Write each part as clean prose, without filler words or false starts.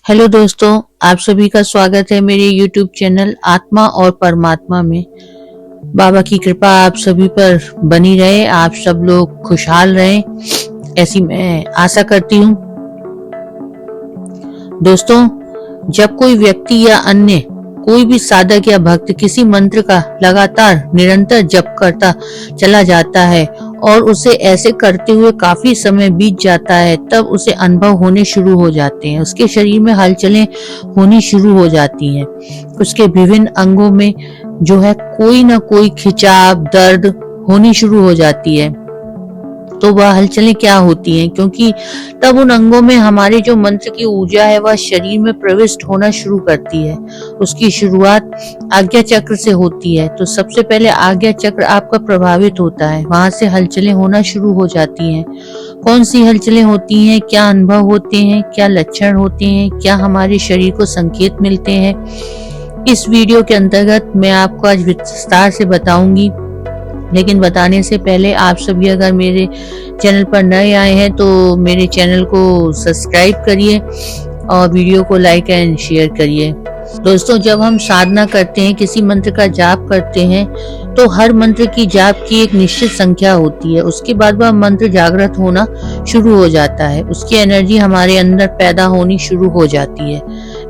Hello दोस्तों, आप सभी का स्वागत है मेरे YouTube चैनल आत्मा और परमात्मा में। बाबा की कृपा आप सभी पर बनी रहे, आप सब लोग खुशहाल रहें, ऐसी मैं आशा करती हूँ। दोस्तों, जब कोई व्यक्ति या अन्य कोई भी साधक या भक्त किसी मंत्र का लगातार निरंतर जप करता चला जाता है और उसे ऐसे करते हुए काफी समय बीत जाता है, तब उसे अनुभव होने शुरू हो जाते हैं। उसके शरीर में हलचलें होनी शुरू हो जाती हैं। उसके विभिन्न अंगों में जो है कोई ना कोई खिंचाव, दर्द होनी शुरू हो जाती है। तो वह हलचलें क्या होती हैं? क्योंकि तब उन अंगों में हमारे जो मंत्र की ऊर्जा है वह शरीर में प्रविष्ट होना शुरू करती है। उसकी शुरुआत आज्ञा चक्र से होती है। तो सबसे पहले आज्ञा चक्र आपका प्रभावित होता है, वहां से हलचलें होना शुरू हो जाती हैं। कौन सी हलचलें होती हैं, क्या अनुभव होते हैं, क्या लक्षण होते हैं, क्या हमारे शरीर को संकेत मिलते हैं, इस वीडियो के अंतर्गत मैं आपको आज विस्तार से बताऊंगी। लेकिन बताने से पहले आप सभी अगर मेरे चैनल पर नए आए हैं तो मेरे चैनल को सब्सक्राइब करिए और वीडियो को लाइक एंड शेयर करिए। दोस्तों, जब हम साधना करते हैं, किसी मंत्र का जाप करते हैं, तो हर मंत्र की जाप की एक निश्चित संख्या होती है। उसके बाद वह मंत्र जागृत होना शुरू हो जाता है। उसकी एनर्जी हमारे अंदर पैदा होनी शुरू हो जाती है।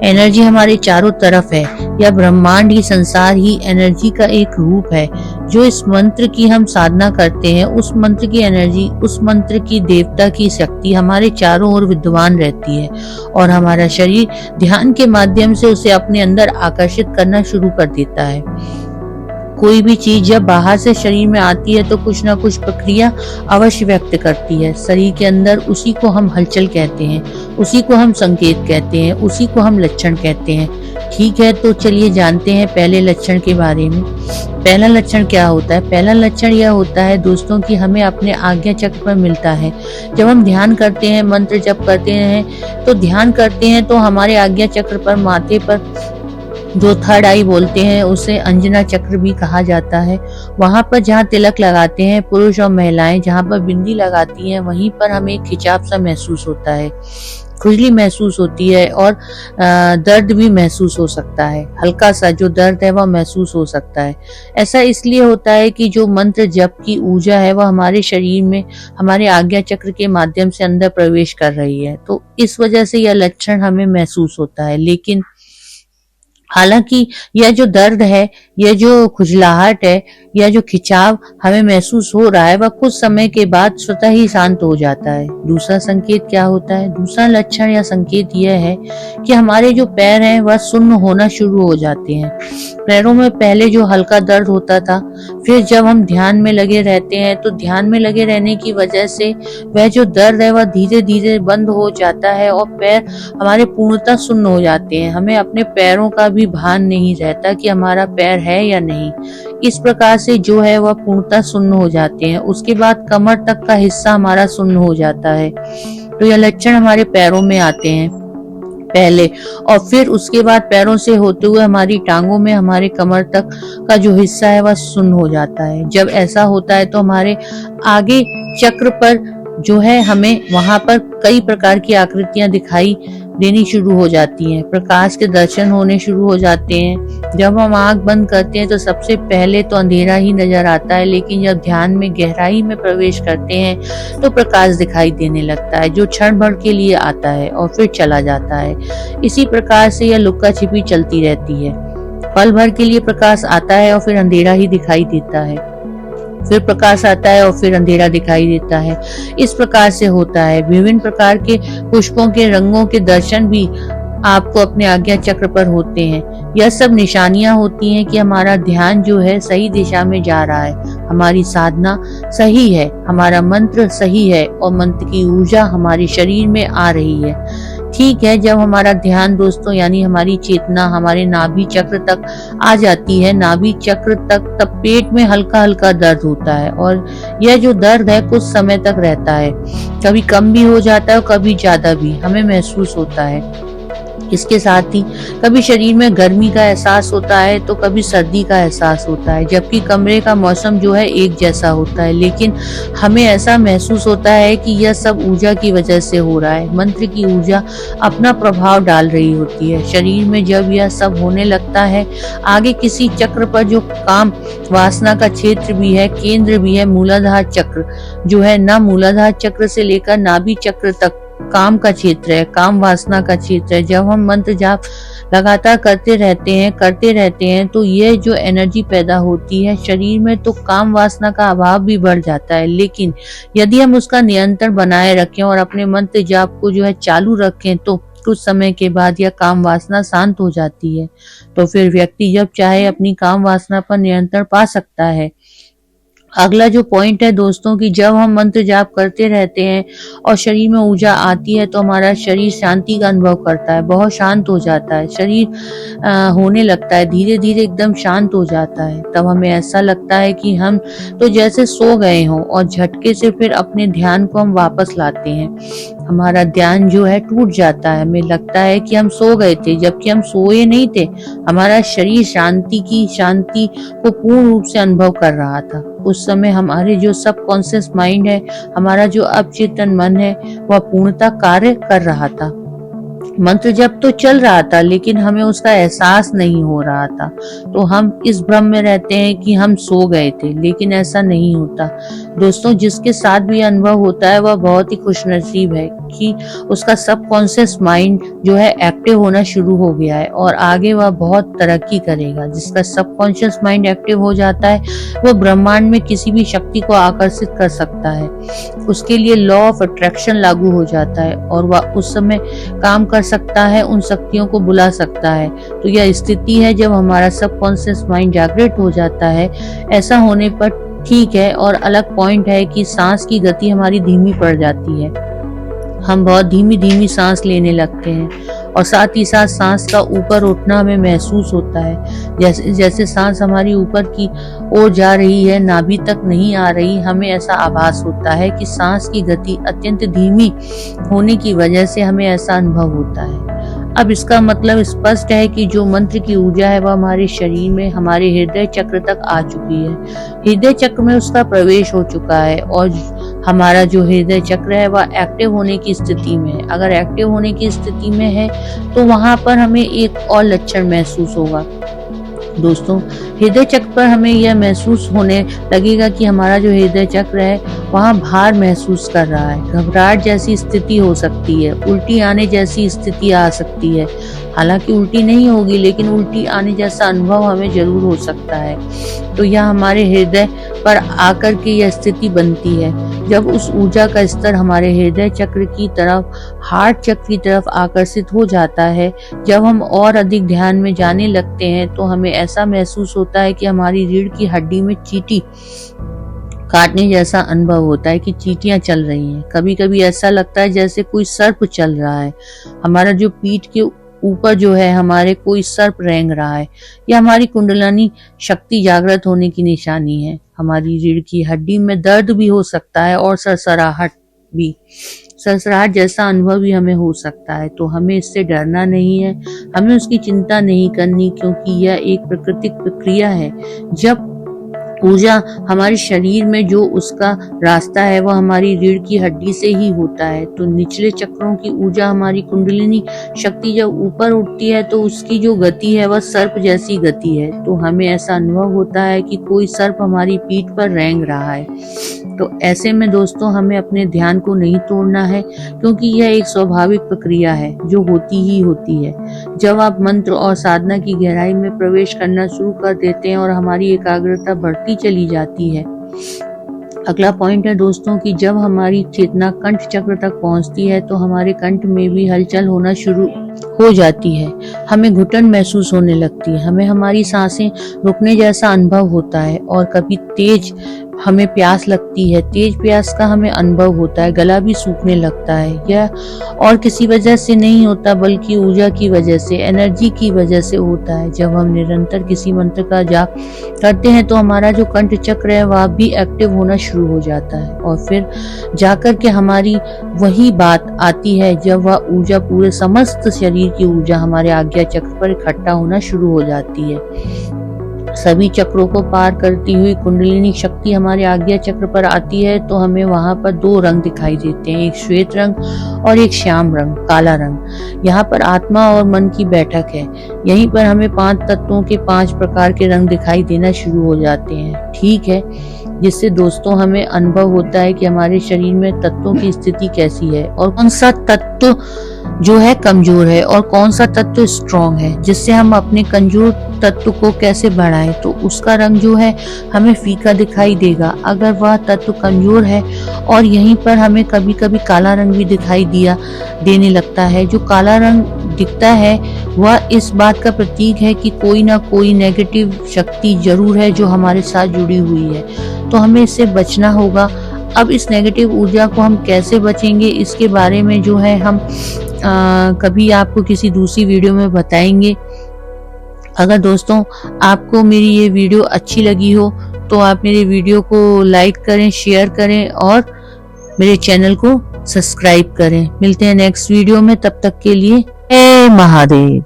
एनर्जी हमारे चारों तरफ है। यह ब्रह्मांड ही, संसार ही एनर्जी का एक रूप है। जो इस मंत्र की हम साधना करते हैं, उस मंत्र की एनर्जी, उस मंत्र की देवता की शक्ति हमारे चारों ओर विद्यमान रहती है और हमारा शरीर ध्यान के माध्यम से उसे अपने अंदर आकर्षित करना शुरू कर देता है। कोई भी चीज जब बाहर से शरीर में आती है तो कुछ ना कुछ प्रक्रिया अवश्य व्यक्त करती है शरीर के अंदर। उसी को हम हलचल कहते हैं, उसी को हम संकेत कहते हैं, उसी को हम लक्षण कहते हैं। ठीक है, तो चलिए जानते हैं पहले लक्षण के बारे में। पहला लक्षण क्या होता है? पहला लक्षण यह होता है दोस्तों कि हमें अपने आज्ञा चक्र पर मिलता है। जब हम ध्यान करते हैं, मंत्र जप करते हैं, तो ध्यान करते हैं तो हमारे आज्ञा चक्र पर, माथे पर जो थर्ड आई बोलते हैं, उसे अंजना चक्र भी कहा जाता है। वहां पर जहाँ तिलक लगाते हैं पुरुष और महिलाएं, जहाँ पर बिंदी लगाती हैं, वहीं पर हमें खिंचाव सा महसूस होता है, खुजली महसूस होती है और दर्द भी महसूस हो सकता है। हल्का सा जो दर्द है वह महसूस हो सकता है। ऐसा इसलिए होता है कि जो मंत्र जप की ऊर्जा है वह हमारे शरीर में, हमारे आज्ञा चक्र के माध्यम से अंदर प्रवेश कर रही है। तो इस वजह से यह लक्षण हमें महसूस होता है। लेकिन हालांकि यह जो दर्द है, यह जो खुजलाहट है, यह जो खिंचाव हमें महसूस हो रहा है, वह कुछ समय के बाद स्वतः ही शांत हो जाता है। दूसरा संकेत क्या होता है? दूसरा लक्षण या संकेत यह है कि हमारे जो पैर हैं वह सुन्न होना शुरू हो जाते हैं। पैरों में पहले जो हल्का दर्द होता था, फिर जब हम ध्यान में लगे रहते हैं तो ध्यान में लगे रहने की वजह से वह जो दर्द है वह धीरे धीरे बंद हो जाता है और पैर हमारे पूर्णतः सुन्न हो जाते हैं। हमें अपने पैरों का भी भान नहीं रहता कि हमारा पैर है या नहीं। इस प्रकार से जो है वह पूर्णतः सुन्न हो जाते हैं। उसके बाद कमर तक का हिस्सा हमारा सुन्न हो जाता है। तो यह लक्षण हमारे पैरों में आते हैं पहले, और फिर उसके बाद पैरों से होते हुए हमारी टांगों में, हमारे कमर तक का जो हिस्सा है वह सुन्न हो जाता है। जब ऐसा होता है तो हमारे आगे चक्र पर जो है, हमें वहां पर कई प्रकार की आकृतियां दिखाई देनी शुरू हो जाती हैं। प्रकाश के दर्शन होने शुरू हो जाते हैं। जब हम आंख बंद करते हैं तो सबसे पहले तो अंधेरा ही नजर आता है, लेकिन जब ध्यान में गहराई में प्रवेश करते हैं तो प्रकाश दिखाई देने लगता है, जो क्षण भर के लिए आता है और फिर चला जाता है। इसी प्रकार से यह लुक्का छिपी चलती रहती है। पल भर के लिए प्रकाश आता है और फिर अंधेरा ही दिखाई देता है, फिर प्रकाश आता है और फिर अंधेरा दिखाई देता है। इस प्रकार से होता है। विभिन्न प्रकार के पुष्पों के रंगों के दर्शन भी आपको अपने आज्ञा चक्र पर होते हैं। यह सब निशानियां होती हैं कि हमारा ध्यान जो है सही दिशा में जा रहा है, हमारी साधना सही है, हमारा मंत्र सही है और मंत्र की ऊर्जा हमारे शरीर में आ रही है। ठीक है, जब हमारा ध्यान दोस्तों, यानी हमारी चेतना हमारे नाभि चक्र तक आ जाती है, नाभि चक्र तक, तब पेट में हल्का हल्का दर्द होता है और यह जो दर्द है कुछ समय तक रहता है। कभी कम भी हो जाता है और कभी ज्यादा भी हमें महसूस होता है। इसके साथ ही कभी शरीर में गर्मी का एहसास होता है तो कभी सर्दी का एहसास होता है, जबकि कमरे का मौसम जो है एक जैसा होता है, लेकिन हमें ऐसा महसूस होता है कि यह सब ऊर्जा की वजह से हो रहा है। मंत्र की ऊर्जा अपना प्रभाव डाल रही होती है शरीर में। जब यह सब होने लगता है, आगे किसी चक्र पर जो काम वासना का क्षेत्र भी है, केंद्र भी है, मूलाधार चक्र जो है, ना मूलाधार चक्र से लेकर नाभि चक्र तक काम का क्षेत्र है, काम वासना का क्षेत्र है। जब हम मंत्र जाप लगातार करते रहते हैं तो ये जो एनर्जी पैदा होती है शरीर में, तो काम वासना का अभाव भी बढ़ जाता है। लेकिन यदि हम उसका नियंत्रण बनाए रखें और अपने मंत्र जाप को जो है चालू रखें, तो कुछ समय के बाद यह काम वासना शांत हो जाती है। तो फिर व्यक्ति जब चाहे अपनी काम वासना पर नियंत्रण पा सकता है। अगला जो पॉइंट है दोस्तों, कि जब हम मंत्र जाप करते रहते हैं और शरीर में ऊर्जा आती है तो हमारा शरीर शांति का अनुभव करता है, बहुत शांत हो जाता है, शरीर होने लगता है, धीरे धीरे एकदम शांत हो जाता है। तब हमें ऐसा लगता है कि हम तो जैसे सो गए हों, और झटके से फिर अपने ध्यान को हम वापस लाते हैं। हमारा ध्यान जो है टूट जाता है, हमें लगता है कि हम सो गए थे, जबकि हम सोए नहीं थे। हमारा शरीर शांति को पूर्ण रूप से अनुभव कर रहा था। उस समय हमारे जो सबकॉन्शियस माइंड है, हमारा जो अवचेतन मन है, वह पूर्णतः कार्य कर रहा था। मंत्र जब तो चल रहा था, लेकिन हमें उसका एहसास नहीं हो रहा था। तो हम इस भ्रम में रहते हैं कि हम सो गए थे, लेकिन ऐसा नहीं होता। दोस्तों, जिसके साथ भी अनुभव होता है वह बहुत ही खुशनसीब है कि उसका सबकॉन्शियस माइंड जो है एक्टिव होना शुरू हो गया है और आगे वह बहुत तरक्की करेगा। जिसका सबकॉन्शियस माइंड एक्टिव हो जाता है, वो ब्रह्मांड में किसी भी शक्ति को आकर्षित कर सकता है। उसके लिए लॉ ऑफ अट्रैक्शन लागू हो जाता है और वह उस समय काम कर सकता है, उन शक्तियों को बुला सकता है। तो यह स्थिति है जब हमारा सबकॉन्शियस माइंड जागृत हो जाता है। ऐसा होने पर ठीक है, और अलग पॉइंट है कि सांस की गति हमारी धीमी पड़ जाती है। हम बहुत धीमी धीमी सांस लेने लगते हैं और साथ ही साथ सांस का ऊपर उठना हमें महसूस होता है। जैसे जैसे सांस हमारी ऊपर की ओर जा रही है, नाभि तक नहीं आ रही, हमें ऐसा आभास होता है कि सांस की गति अत्यंत धीमी होने की वजह से हमें ऐसा अनुभव होता है। अब इसका मतलब स्पष्ट है कि जो मंत्र की ऊर्जा है वह हमारे शरीर में, हमारे हृदय चक्र तक आ चुकी है। हृदय चक्र में उसका प्रवेश हो चुका है और हमारा जो हृदय चक्र है वह एक्टिव होने की स्थिति में है। अगर एक्टिव होने की स्थिति में है तो वहां पर हमें एक और लक्षण महसूस होगा। दोस्तों, हृदय चक्र पर हमें यह महसूस होने लगेगा कि हमारा जो हृदय चक्र है वहाँ भार महसूस कर रहा है, घबराहट जैसी स्थिति हो सकती है, उल्टी आने जैसी स्थिति आ सकती है। हालांकि उल्टी नहीं होगी, लेकिन उल्टी आने जैसा अनुभव हमें जरूर हो सकता है। तो यह हमारे हृदय पर आकर के यह स्थिति बनती है जब उस ऊर्जा का स्तर हमारे हृदय चक्र की तरफ, हार्ट चक्र की तरफ आकर्षित हो जाता है। जब हम और अधिक ध्यान में जाने लगते हैं तो हमें ऐसा महसूस होता है कि हमारी रीढ़ की हड्डी में चींटी काटने जैसा अनुभव होता है कि चींटियां चल रही हैं। कभी कभी ऐसा लगता है जैसे कोई सर्प चल रहा है। हमारा जो पीठ के ऊपर जो है हमारे कोई सर्प रेंग रहा है। यह हमारी कुंडलिनी शक्ति जागृत होने की निशानी है। हमारी रीढ़ की हड्डी में दर्द भी हो सकता है और सरसराहट जैसा अनुभव भी हमें हो सकता है। तो हमें इससे डरना नहीं है, हमें उसकी चिंता नहीं करनी, क्योंकि यह एक प्राकृतिक प्रक्रिया है। जब ऊर्जा हमारे शरीर में जो उसका रास्ता है वह हमारी रीढ़ की हड्डी से ही होता है। तो निचले चक्रों की ऊर्जा, हमारी कुंडलिनी शक्ति जब ऊपर उठती है तो उसकी जो गति है वह सर्प जैसी गति है। तो हमें ऐसा अनुभव होता है कि कोई सर्प हमारी पीठ पर रेंग रहा है। तो ऐसे में दोस्तों, हमें अपने ध्यान को नहीं तोड़ना है, क्योंकि यह एक स्वाभाविक प्रक्रिया है जो होती ही होती है। जब आप मंत्र और साधना की गहराई में प्रवेश करना शुरू कर देते हैं और हमारी एकाग्रता बढ़ती चली जाती है। अगला पॉइंट है दोस्तों कि जब हमारी चेतना कंठ चक्र तक पहुंचती है तो हमारे कंठ में भी हलचल होना शुरू हो जाती है। हमें घुटन महसूस होने लगती है, हमें हमारी सांसें रुकने जैसा अनुभव होता है और कभी तेज हमें प्यास लगती है, तेज प्यास का हमें अनुभव होता है, गला भी सूखने लगता है, यह और किसी वजह से नहीं होता बल्कि ऊर्जा की वजह से, एनर्जी की वजह से होता है। जब हम निरंतर किसी मंत्र का जाप करते हैं तो हमारा जो कंठ चक्र है वह भी एक्टिव होना शुरू हो जाता है और फिर जाकर के हमारी वही बात आती है जब वह ऊर्जा पूरे समस्त शरीर की ऊर्जा हमारे आज्ञा चक्र पर इकट्ठा होना शुरू हो जाती है। सभी चक्रों को पार करती हुई कुंडलिनी शक्ति हमारे आज्ञा चक्र पर आती है तो हमें वहां पर दो रंग दिखाई देते हैं, एक श्वेत रंग और एक श्याम रंग, काला रंग। यहाँ पर आत्मा और मन की बैठक है। यहीं पर हमें 5 तत्वों के 5 प्रकार के रंग दिखाई देना शुरू हो जाते हैं, ठीक है, जिससे दोस्तों हमें अनुभव होता है कि हमारे शरीर में तत्वों की स्थिति कैसी है और कौन सा तत्व जो है कमजोर है और कौन सा तत्व स्ट्रॉन्ग है, जिससे हम अपने कमजोर तत्व को कैसे बढ़ाएं। तो उसका रंग जो है हमें फीका दिखाई देगा अगर वह तत्व कमजोर है और यहीं पर हमें कभी कभी काला रंग भी दिखाई देने लगता है। जो काला रंग दिखता है वह इस बात का प्रतीक है कि कोई ना कोई नेगेटिव शक्ति जरूर है जो हमारे साथ जुड़ी हुई है, तो हमें इससे बचना होगा। अब इस नेगेटिव ऊर्जा को हम कैसे बचेंगे इसके बारे में जो है हम कभी आपको किसी दूसरी वीडियो में बताएंगे। अगर दोस्तों आपको मेरी ये वीडियो अच्छी लगी हो तो आप मेरे वीडियो को लाइक करें, शेयर करें और मेरे चैनल को सब्सक्राइब करें। मिलते हैं नेक्स्ट वीडियो में, तब तक के लिए जय महादेव।